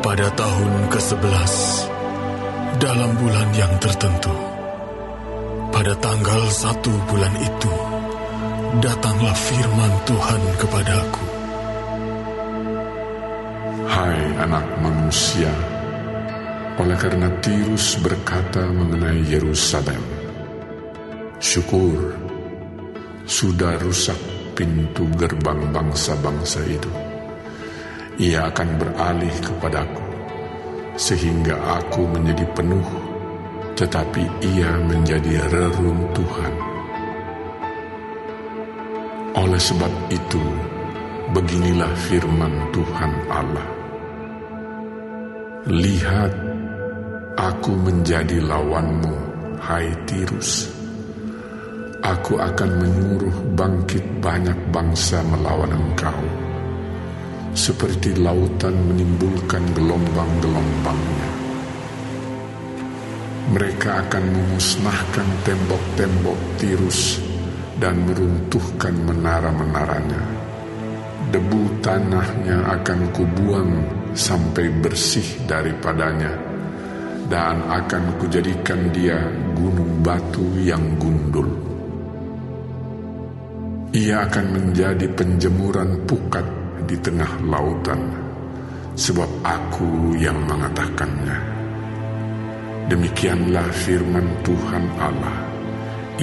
Pada tahun ke-11, dalam bulan yang tertentu, pada tanggal 1 bulan itu, datanglah firman Tuhan kepadaku. Hai anak manusia, oleh karena Tirus berkata mengenai Yerusalem, syukur, sudah rusak pintu gerbang bangsa-bangsa itu. Ia akan beralih kepadaku, sehingga aku menjadi penuh, tetapi ia menjadi reruntuhan. Oleh sebab itu, beginilah firman Tuhan Allah. Lihat, aku menjadi lawanmu, hai Tirus. Aku akan menyuruh bangkit banyak bangsa melawan engkau, seperti lautan menimbulkan gelombang-gelombangnya. Mereka akan memusnahkan tembok-tembok Tirus dan meruntuhkan menara-menaranya. Debu tanahnya akan kubuang sampai bersih daripadanya, dan akan kujadikan dia gunung batu yang gundul. Ia akan menjadi penjemuran pukat di tengah lautan, sebab aku yang mengatakannya. Demikianlah firman Tuhan Allah.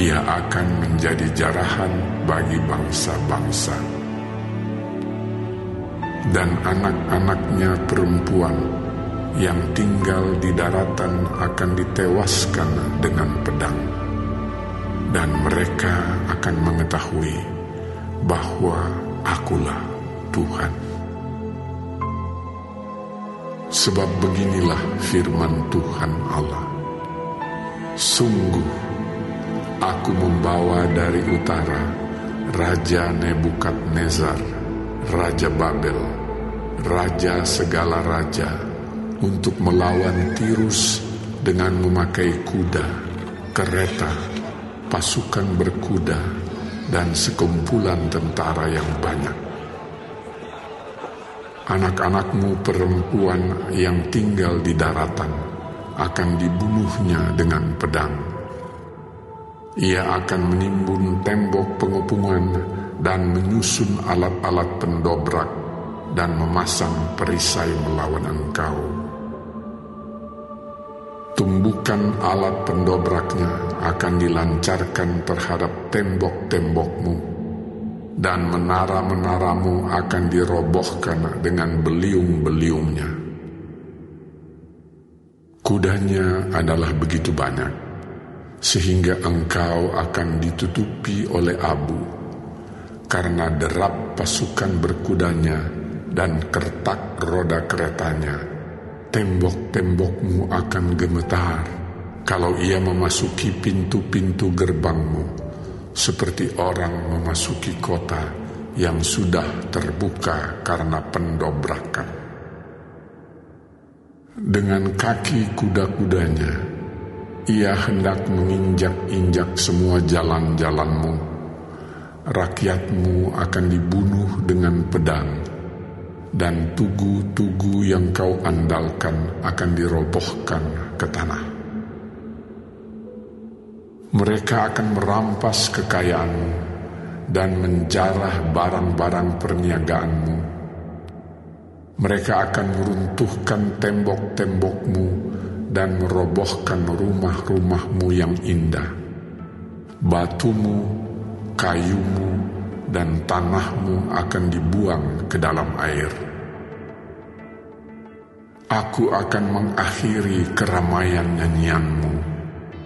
Ia akan menjadi jarahan bagi bangsa-bangsa, dan anak-anaknya perempuan yang tinggal di daratan akan ditewaskan dengan pedang, dan mereka akan mengetahui bahwa akulah Tuhan. Sebab beginilah firman Tuhan Allah. Sungguh, aku membawa dari utara Raja Nebukadnezar, Raja Babel, Raja segala raja, untuk melawan Tirus dengan memakai kuda, kereta, pasukan berkuda, dan sekumpulan tentara yang banyak. Anak-anakmu perempuan yang tinggal di daratan akan dibunuhnya dengan pedang. Ia akan menimbun tembok pengepungan dan menyusun alat-alat pendobrak dan memasang perisai melawan engkau. Tumbukan alat pendobraknya akan dilancarkan terhadap tembok-tembokmu, dan menara-menaramu akan dirobohkan dengan beliung-beliungnya. Kudanya adalah begitu banyak, sehingga engkau akan ditutupi oleh abu, karena derap pasukan berkudanya dan kertak roda keretanya. Tembok-tembokmu akan gemetar kalau ia memasuki pintu-pintu gerbangmu, seperti orang memasuki kota yang sudah terbuka karena pendobrakan. Dengan kaki kuda-kudanya, ia hendak menginjak-injak semua jalan-jalanmu. Rakyatmu akan dibunuh dengan pedang, dan tugu-tugu yang kau andalkan akan dirobohkan ke tanah. Mereka akan merampas kekayaanmu dan menjarah barang-barang perniagaanmu. Mereka akan meruntuhkan tembok-tembokmu dan merobohkan rumah-rumahmu yang indah. Batumu, kayumu, dan tanahmu akan dibuang ke dalam air. Aku akan mengakhiri keramaian nyanyianmu,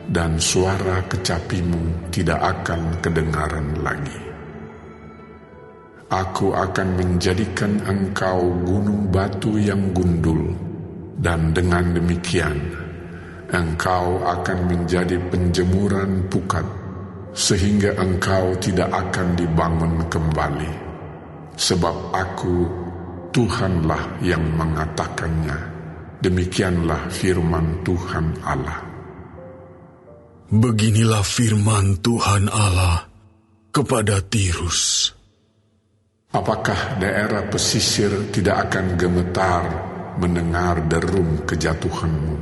dan suara kecapimu tidak akan kedengaran lagi. Aku akan menjadikan engkau gunung batu yang gundul, dan dengan demikian engkau akan menjadi penjemuran pukat, sehingga engkau tidak akan dibangun kembali. Sebab aku, Tuhanlah yang mengatakannya. Demikianlah firman Tuhan Allah. Beginilah firman Tuhan Allah kepada Tirus. Apakah daerah pesisir tidak akan gemetar mendengar derum kejatuhanmu.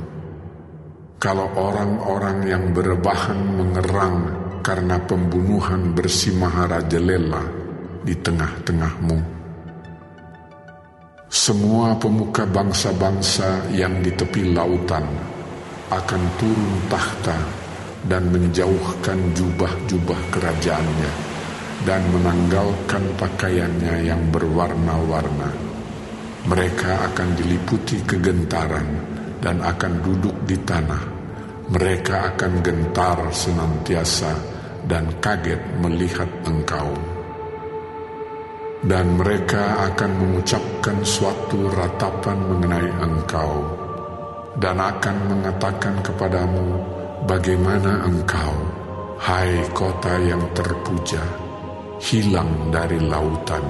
Kalau orang-orang yang berebahan mengerang karena pembunuhan bersimaharajalela di tengah-tengahmu. Semua pemuka bangsa-bangsa yang di tepi lautan akan turun tahta dan menjauhkan jubah-jubah kerajaannya dan menanggalkan pakaiannya yang berwarna-warna. Mereka akan diliputi kegentaran dan akan duduk di tanah. Mereka akan gentar senantiasa dan kaget melihat engkau. Dan mereka akan mengucapkan suatu ratapan mengenai engkau dan akan mengatakan kepadamu, bagaimana engkau, hai kota yang terpuja, hilang dari lautan,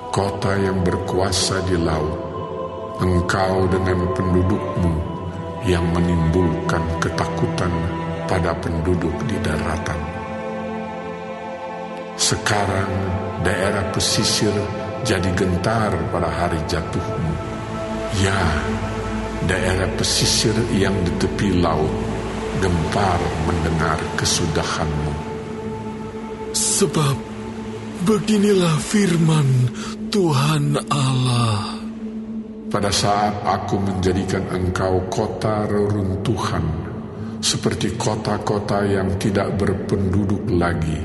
kota yang berkuasa di laut, engkau dengan pendudukmu yang menimbulkan ketakutan pada penduduk di daratan. Sekarang daerah pesisir jadi gentar pada hari jatuhmu. Ya, daerah pesisir yang di tepi laut gempar mendengar kesudahanmu. Sebab beginilah firman Tuhan Allah. Pada saat aku menjadikan engkau kota reruntuhan, seperti kota-kota yang tidak berpenduduk lagi,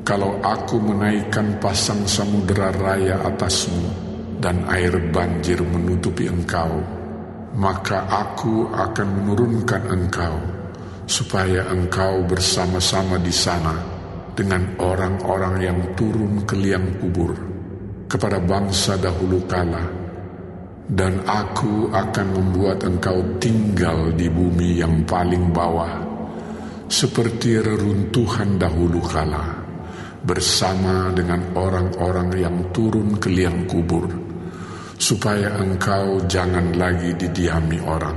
kalau aku menaikkan pasang samudera raya atasmu dan air banjir menutupi engkau, maka aku akan menurunkan engkau, supaya engkau bersama-sama di sana dengan orang-orang yang turun ke liang kubur, kepada bangsa dahulu kala, dan aku akan membuat engkau tinggal di bumi yang paling bawah, seperti reruntuhan dahulu kala, bersama dengan orang-orang yang turun ke liang kubur, supaya engkau jangan lagi didiami orang,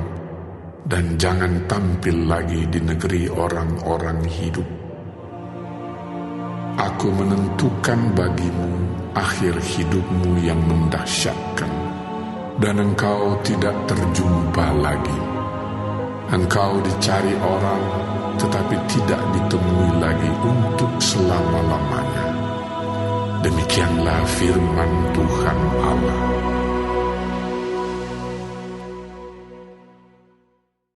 dan jangan tampil lagi di negeri orang-orang hidup. Aku menentukan bagimu akhir hidupmu yang mendahsyatkan, dan engkau tidak terjumpa lagi. Engkau dicari orang, tetapi tidak ditemui lagi untuk selama-lamanya. Demikianlah firman Tuhan Allah.